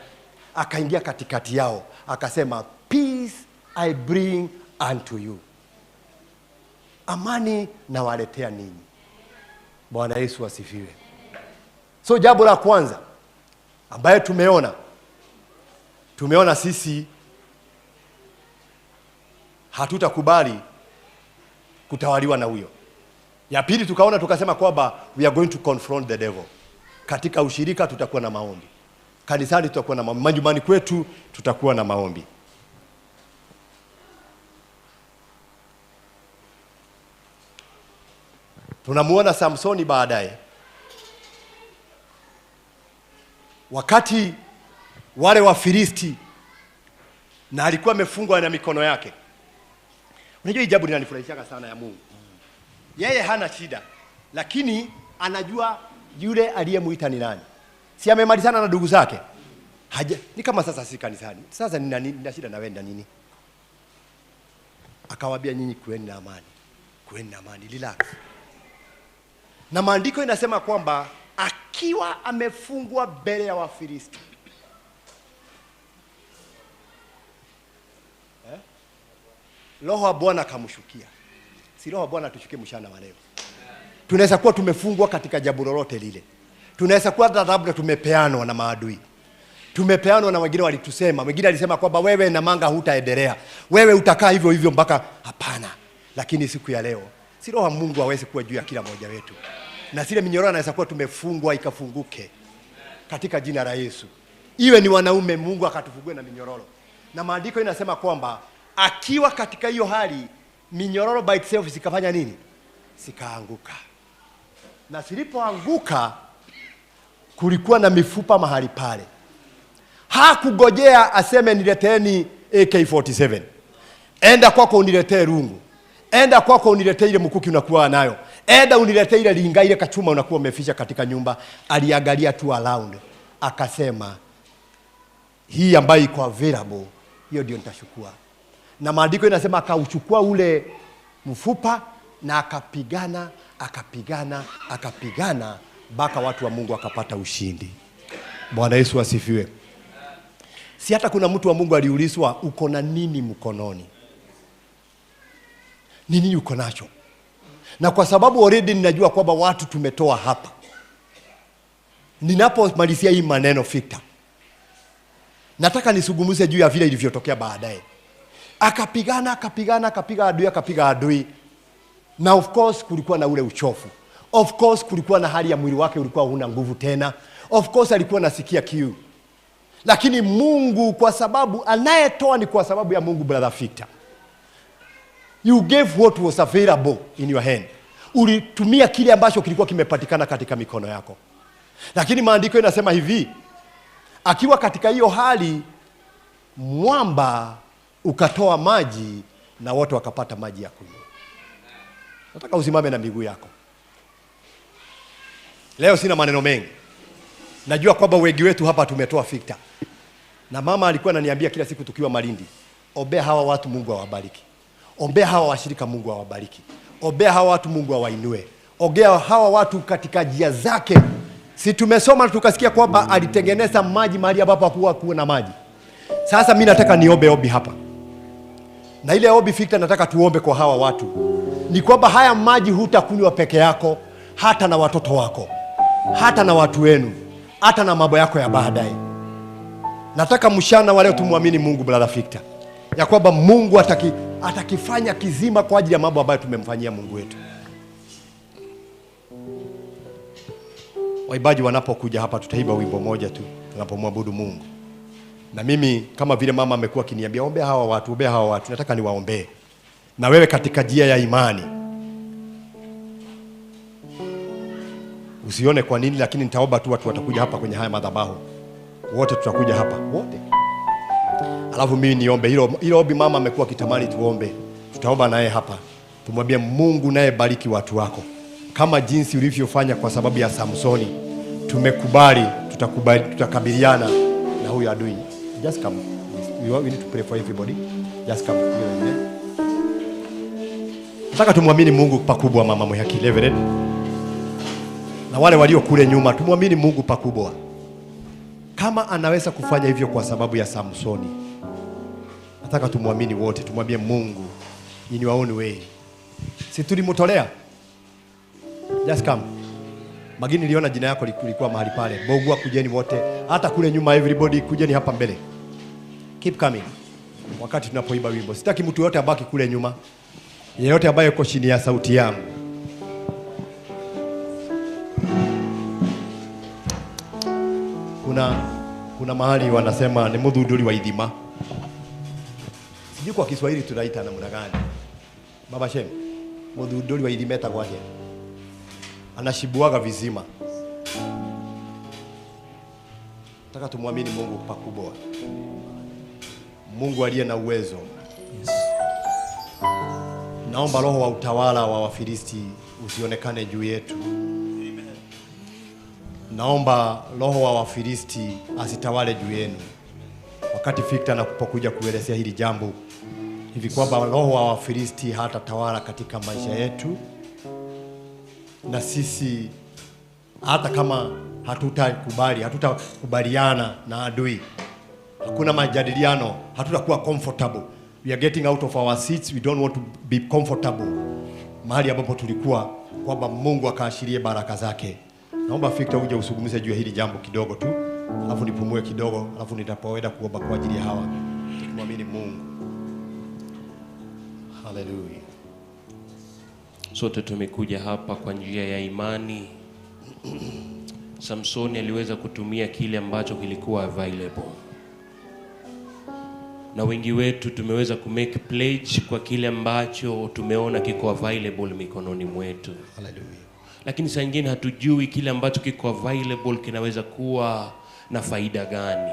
Akaingia katikati yao, akasema peace I bring unto you. Amani na waletea ninyi. Bwana Yesu asifiwe. So jambo la kwanza ambaye tumeona sisi hatutakubali kutawaliwa na huyo. Ya pili tukaona tukasema kwamba we are going to confront the devil. Katika ushirika tutakuwa na maombi. Kanisani tutakuwa na maombi. Majumbani kwetu tutakuwa na maombi. Tunamuona Samsoni baadaye. Wakati wale wa Filisti na alikuwa amefungwa na mikono yake. Unajua jambo linanifurahisha sana ya Mungu. Yeye hana shida, lakini anajua yule aliyemuita ni nani. Si amemalizana na ndugu zake? Ni kama sasa si kanisani. Sasa nina shida na wewe nini? Akawaambia nyinyi kuweni na amani. Kuweni na amani, relax. Na maandiko inasema kwamba akiwa amefungwa mbele ya Wafilisti. Roho wa Bwana akamshukia. Si Roho wa Bwana atushukie mchana wa leo. Tunaweza kuwa tumefungwa katika jambo lolote lile. Tunaweza kuwa labda tumepeanwa na maadui. Tumepeanwa na wengine walitusema, wengine alisema kwamba wewe na manga hutaendelea. Wewe utakaa hivyo hivyo mpaka hapana. Lakini siku ya leo, si Roho wa Mungu aweze kuwa juu ya kila mmoja wetu. Na zile minyororo inaweza kuwa tumefungwa ikafunguke. Katika jina la Yesu. iwe ni wanaume, Mungu akatufungue na minyororo. Na maandiko inasema kwamba akiwa katika hiyo hali, minyororo by itself zikafanya nini? Sikaanguka. Na zilipoanguka kulikuwa na mifupa mahali pale. Hakugojea aseme nileteni AK47. Enda kwako uniletee rungu. Enda kwako uniletee ile mkuki unakuwa nayo. Enda uniletee ile linga, ile kachuma unakuwa umeficha katika nyumba. Aliangalia tu around. Akasema hii ambayo iko available, hiyo ndio nitachukua. Na maandiko inasema akauchukua ule mfupa na akapigana mpaka watu wa Mungu akapata ushindi. Bwana Yesu asifiwe. Si hata kuna mtu wa Mungu aliulizwa, uko na nini mkononi? Nini uko nacho? Na kwa sababu already ninajua kwamba watu tumetoa hapa, ninapomalizia hii maneno Victor, nataka nisungumuze juu ya vile ilivyotokea baadaye. Akapiga adui. Na of course kulikuwa na ule uchofu. Of course kulikuwa na hali ya mwili wake ulikuwa huna nguvu tena. Of course alikuwa nasikia kiu. Lakini Mungu, kwa sababu anayetoa ni kwa sababu ya Mungu, brother Victor. You gave what was available in your hand. Ulitumia kile ambacho kilikuwa kimepatikana katika mikono yako. Lakini maandiko inasema hivi, akiwa katika hiyo hali, mwamba ukatoa maji na wote wakapata maji ya kunywa. Nataka usimame na miguu yako. Leo sina maneno mengi. Najua kwamba wengi wetu hapa tumetoa Victor. Na mama alikuwa ananiambia kila siku tukiwa Malindi, ombea hawa watu Mungu awabariki. Ombea hawa washirika Mungu awabariki. Ombea hawa watu Mungu awainue. Ombea hawa watu katika njia zake. Si tumesoma tukasikia kwamba alitengeneza maji mahali ambapo hakuwa kuna maji. Sasa mimi nataka niombe ombi hapa. Na ile ombi Victor nataka tuombe kwa hawa watu. Ni kwamba haya maji hutakunywa peke yako, hata na watoto wako, hata na watu wenu, hata na mambo yako ya baadaye. Nataka mshana wale tumwamini Mungu, brother Victor, ya kwamba Mungu atakifanya kizima kwa ajili ya mambo ambayo tumemfanyia Mungu wetu. Waibaji wanapokuja hapa tutaiba wimbo moja tu tunapomwabudu Mungu. Na mimi kama vile mama amekuwa akiniambia ombea hawa watu, ombea hawa watu, nataka niwaombee. Na wewe katika njia ya imani. Usione kwa nini, lakini nitaomba tu watu watakuja hapa kwenye haya madhabahu. Wote tutakuja hapa, wote. Alafu mimi niombe hilo ombi mama amekuwa kitamani tuombe. Tutaomba naye hapa. Tumwambie Mungu naye bariki watu wako. Kama jinsi ulivyofanya kwa sababu ya Samsoni. Tumekubali, tutakabiliana na huyu adui. Just come. We need to pray for everybody. Just come. Nataka tumwamini Mungu pakubwa, mama Mwihaki Reverend. Na wale walio kule nyuma tumwamini Mungu pakubwa. Kama anaweza kufanya hivyo kwa sababu ya Samsoni, nataka tumwamini wote, tumwambie Mungu in your own way. Si tulimtolea? Just come. Magini niliona jina yako lilikuwa mahali pale. Bogua kujeni wote. Hata kule nyuma everybody kujeni hapa mbele. Keep coming. Wakati tunapoimba wimbo. Sitaki mtu yote abaki kule nyuma. Yeyote ambaye yuko chini ya sauti yangu. Kuna mahali wanasema ni mudhuduri wa idhima. Sijui kwa Kiswahili tunaita namna gani. Baba Shem, mudhuduri wa idhima etagwaje? Anashibuaga vizima. Nataka tumwamini Mungu pakubwa. Mungu aliye na uwezo. Yes. Naomba roho wa utawala wa Wafilisti usionekane juu yetu. Naomba roho wa Wafilisti asitawale juu yenu. Wakati Victor anapokuja kuelezea hili jambo hivi kwamba roho wa Wafilisti hatatawala katika maisha yetu, na sisi hata kama hatutakubaliana na adui, hakuna majadiliano, hatutakuwa comfortable. We are getting out of our seats. We don't want to be comfortable mahali ambapo tulikuwa, kwamba Mungu akaashirie baraka zake. Naomba Victor uje usungumuze juu ya hili jambo kidogo tu, alafu nipumue kidogo, alafu nitapoenda kuomba kwa ajili ya hawa. Tumwamini Mungu. Hallelujah. Sote tumekuja hapa kwa njia ya imani. Samsoni aliweza kutumia kile ambacho kilikuwa available. Na wengi wetu tumeweza kumake pledge kwa kile ambacho tumeona kiko available mikononi mwetu. Hallelujah. Lakini saa nyingine hatujui kile ambacho kiko available kinaweza kuwa na faida gani.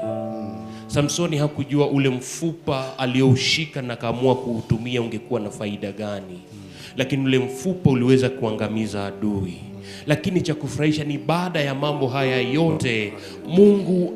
Samsoni hakujua ule mfupa aliyoushika na kaamua kuutumia ungekuwa na faida gani. Lakini ule mfupa uliweza kuangamiza adui. Lakini cha kufurahisha ni baada ya mambo haya yote, Mungu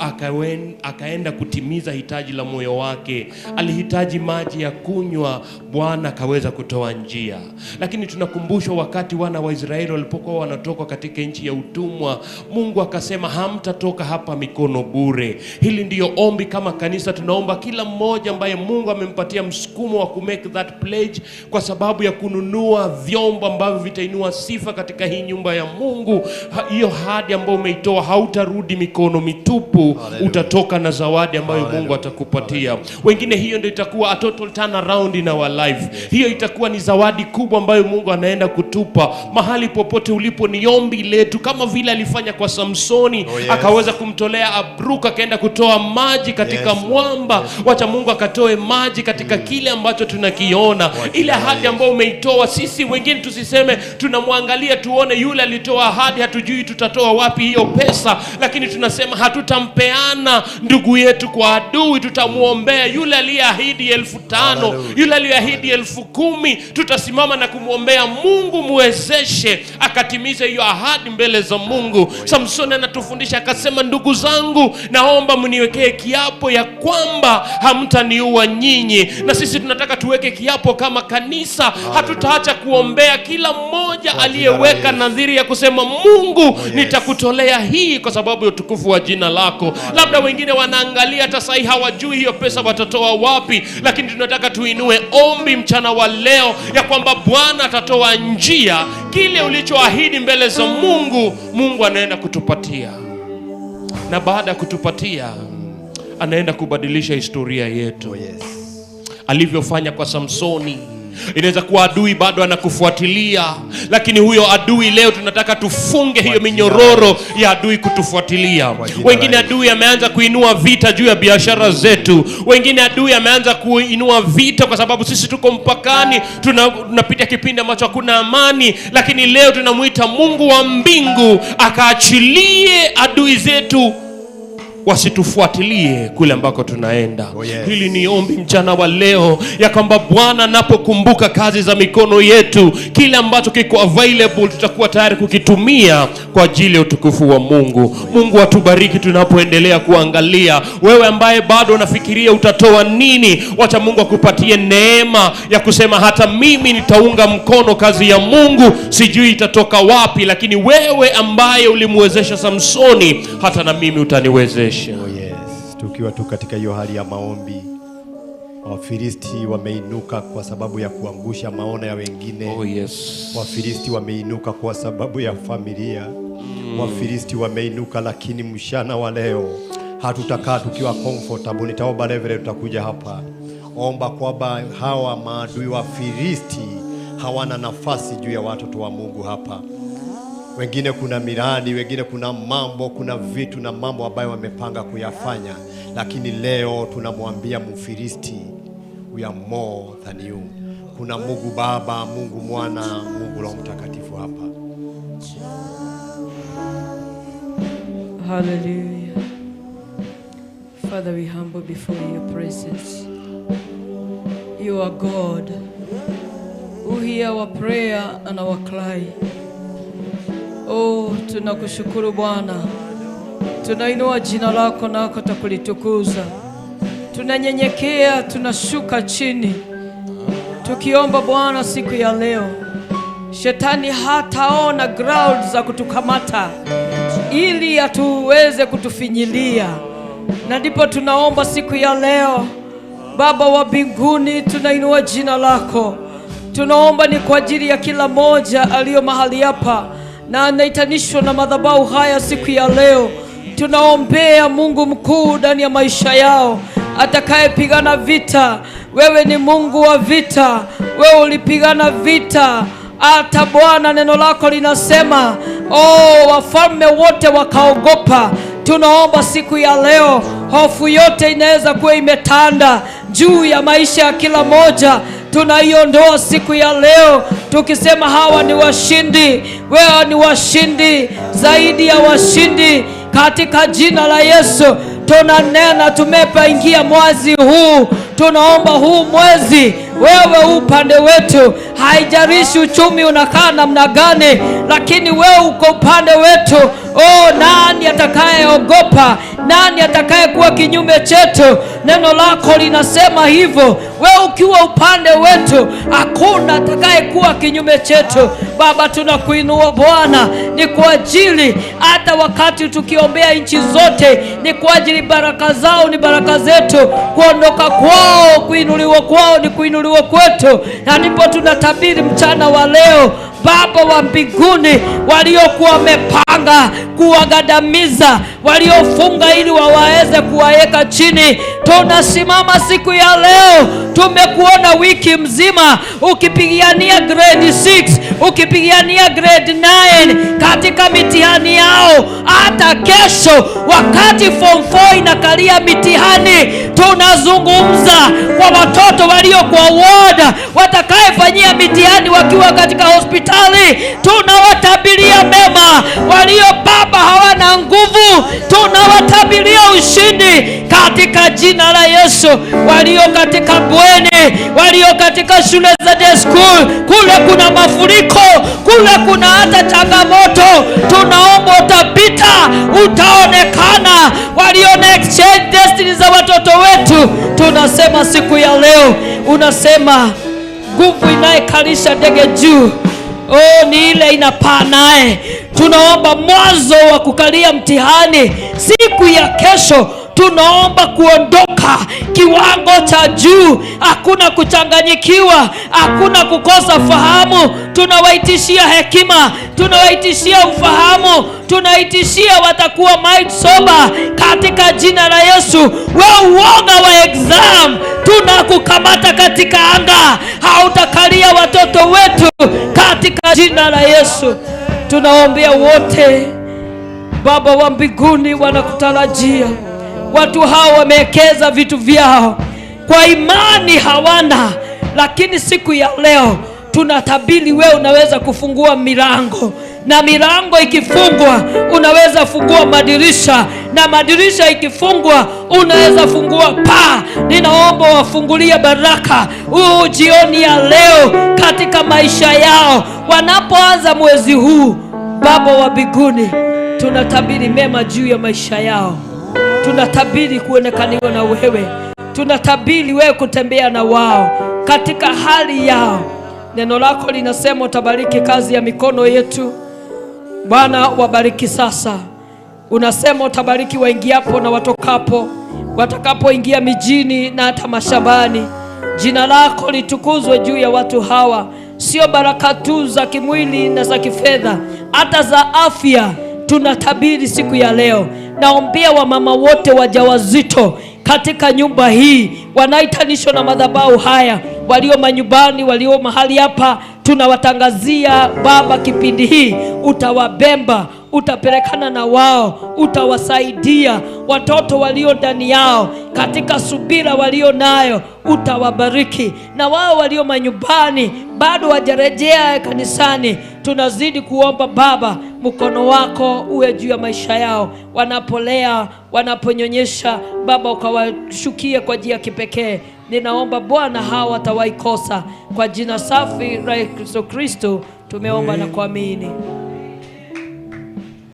akaenda kutimiza hitaji la moyo wake. Alihitaji maji ya kunywa, Bwana akaweza kutoa njia. Lakini tunakumbushwa wakati wana wa Israeli walipokuwa wanatoka katika nchi ya utumwa, Mungu akasema hamtatoka hapa mikono bure. Hili ndiyo ombi kama kanisa tunaomba kila mmoja ambaye Mungu amempatia msukumo wa kumake that pledge kwa sababu ya kununua vyombo ambavyo vitainua sifa katika hii nyumba ya Mungu. Hiyo ahadi ambayo umeitoa hautarudi mikono mitupu. Hallelujah. Utatoka na zawadi ambayo Hallelujah. Mungu atakupatia. Hallelujah. Wengine hiyo ndio itakuwa a total turn around in our life. Yes. Hiyo itakuwa ni zawadi kubwa ambayo Mungu anaenda kutupa. Mahali popote ulipo ni ombi letu kama vile alifanya kwa Samsoni. Yes. Akaweza kumtolea Abruk, akaenda kutoa maji katika mwamba. Yes. Wacha Mungu akatoe maji katika kile ambacho tunakiona. Ile ahadi ambayo umeitoa, sisi wengine tusiseme tunamwangalia tuone yule alitoa ahadi, hatujui tutatoa wapi hiyo pesa, lakini tunasema hatutampeana ndugu yetu kwa adui, tutamuombea. Yule aliyeahidi 5,000, yule aliyeahidi 10,000, tutasimama na kumuombea. Mungu muwezeshe akatimize hiyo ahadi mbele za Mungu. Samsoni anatufundisha akasema, ndugu zangu, naomba mniwekee kiapo ya kwamba hamtaniua nyinyi. Na sisi tunataka tuweke kiapo kama kanisa, hatutaacha kuombea kila mmoja aliyeweka nadhiri ya kusema Mungu, nitakutolea hii kwa sababu ya utukufu wa jina lako. Labda wengine wanaangalia hata sasa hawajui hiyo pesa watatoa wapi, lakini tunataka tuinue ombi mchana wa leo ya kwamba Bwana atatoa njia. Kile ulichoahidi mbele za Mungu, Mungu anaenda kutupatia. Na baada ya kutupatia, anaenda kubadilisha historia yetu. Alivyofanya kwa Samsoni. Inaweza kuwa adui bado anakufuatilia, lakini huyo adui leo tunataka tufunge hiyo minyororo ya adui kutufuatilia. Wengine adui ameanza kuinua vita juu ya biashara zetu. Wengine adui ameanza kuinua vita kwa sababu sisi tuko mpakani, tunapita kipindi ambacho hakuna amani, lakini leo tunamuita Mungu wa mbingu akaachilie adui zetu wasitufuatilie kule ambako tunaenda. Hili ni ombi mchana wa leo ya kwamba Bwana anapokumbuka kazi za mikono yetu, kile ambacho kiko available tutakuwa tayari kukitumia kwa ajili ya utukufu wa Mungu. Mungu atubariki tunapoendelea kuangalia. Wewe ambaye bado unafikiria utatoa nini, wacha Mungu akupatie neema ya kusema hata mimi nitaunga mkono kazi ya Mungu, sijui itatoka wapi, lakini wewe ambaye ulimwezesha Samsoni, hata na mimi utaniwezesha. Tukiwa tu katika hiyo hali ya maombi, Wafilisti wameinuka kwa sababu ya kuangusha maono ya wengine. Wafilisti wameinuka kwa sababu ya familia. Wafilisti wameinuka, lakini mchana wa leo hatutakaa tukiwa comfortable. Nitaomba level tutakuja hapa. Omba kwamba hawa maadui wa Filisti hawana nafasi juu ya watoto wa Mungu hapa. Wengine kuna miradi, wengine kuna mambo, kuna vitu na mambo ambayo wamepanga kuyafanya, lakini leo tunamwambia Mfilisti, we are more than you. Kuna Mungu Baba, Mungu Mwana, Mungu Roho Mtakatifu hapa. Hallelujah. Father, we humble before your presence. You are God who hear our prayer and our cry. Oh, tunakushukuru Bwana. Tunainua jina lako na kulitukuza. Tunanyenyekea, tunashuka chini, tukiomba Bwana siku ya leo, shetani hataona ground za kutukamata ili atuweze kutufinyilia. Na ndipo tunaomba siku ya leo, Baba wa mbinguni, tunainua jina lako. Tunaomba ni kwa ajili ya kila moja aliyo mahali hapa na anaitanishwa na madhabahu haya siku ya leo. Tunaombea Mungu mkuu ndani ya maisha yao, atakayepigana vita. Wewe ni Mungu wa vita, wewe ulipigana vita. Hata Bwana neno lako linasema wafalme wote wakaogopa. Tunaomba siku ya leo, hofu yote inaweza kuwa imetanda juu ya maisha ya kila moja, tunaiondoa siku ya leo tukisema hawa ni washindi, wewe ni washindi zaidi ya washindi, katika jina la Yesu. Tunanena, tumepaingia mwezi huu, tunaomba huu mwezi wewe upande wetu. Haijalishi uchumi unakaa namna gani, lakini wewe uko upande wetu. Nani atakayeogopa? Nani atakaye kuwa kinyume chetu? Neno lako linasema hivyo. Wewe ukiwa upande wetu, hakuna atakaye kuwa kinyume chetu. Baba, tunakuinua Bwana, ni kwa ajili hata wakati tukiombea nchi zote, ni kwa ajili baraka zao ni baraka zetu, kuondoka kwao, kuinuliwa kwao ni kuinuliwa kwetu. Na ndipo tunatabiri mchana wa leo, Baba wa mbinguni, waliokuwa wamepanga kuwagadamiza, waliofunga ili waweze kuwaweka chini, tunasimama siku ya leo. Tumekuona wiki mzima ukipigania grade 6, ukipigania grade 9 katika mitihani yao. Hata kesho wakati form 4 inakalia mitihani, tunazungumza kwa watoto walio kwa ward watakayefanyia mitihani wakiwa katika hospitali. Tunawatabiria mema. Walio Baba hawana nguvu, tunawatabiria ushindi katika jina la Yesu. Walio katika bweni, walio katika shule za day school, kule kuna mafuriko, kule kuna hata changamoto, tunaomba utapita, utaonekana. Walio na exchange destiny za watoto wetu, tunasema siku ya leo, unasema nguvu inayekalisha ndege juu, ni ile inapaa naye. Tunaomba mwanzo wa kukalia mtihani siku ya kesho, tunaomba kuondoka kiwango cha juu. Hakuna kuchanganyikiwa, hakuna kukosa fahamu. Tunawaitishia hekima, tunawaitishia ufahamu, tunaitishia watakuwa mind sober katika jina la Yesu. Wewe uoga wa exam, tunakukamata katika anga, hautakalia watoto wetu katika jina la Yesu. Tunaombea wote Baba wa mbinguni, wanakutarajia. Watu hao wamewekeza vitu vyao kwa imani, hawana, lakini siku ya leo tunatabiri wewe unaweza kufungua milango, na milango ikifungwa unaweza fungua madirisha, na madirisha ikifungwa unaweza fungua paa. Ninaomba wafungulie baraka jioni ya leo katika maisha yao wanapoanza mwezi huu. Baba wa mbinguni, tunatabiri mema juu ya maisha yao, tunatabiri kuonekaniwa na wewe, tunatabiri wewe kutembea na wao katika hali yao. Neno lako linasema utabariki kazi ya mikono yetu. Bwana, wabariki sasa. Unasema utabariki waingiapo na watokapo, watakapoingia mijini na hata mashambani. Jina lako litukuzwe juu ya watu hawa. Sio baraka tu za kimwili na za kifedha, hata za afya tunatabiri siku ya leo. Naombea wamama wote wajawazito katika nyumba hii, wanaitanishwa na madhabahu haya, walio manyumbani, walio mahali hapa, tunawatangazia Baba, kipindi hii utawabemba, utapelekana na wao, utawasaidia watoto walio ndani yao katika subira walio nayo, utawabariki. Na wao walio manyumbani bado wajarejea kanisani, tunazidi kuomba Baba, mkono wako uwe juu ya maisha yao, wanapolea, wanaponyonyesha Baba, ukawashukie kwa njia ya kipekee. Ninaomba Bwana hawa watawaikosa, kwa jina safi la Yesu Kristo tumeomba na kuamini.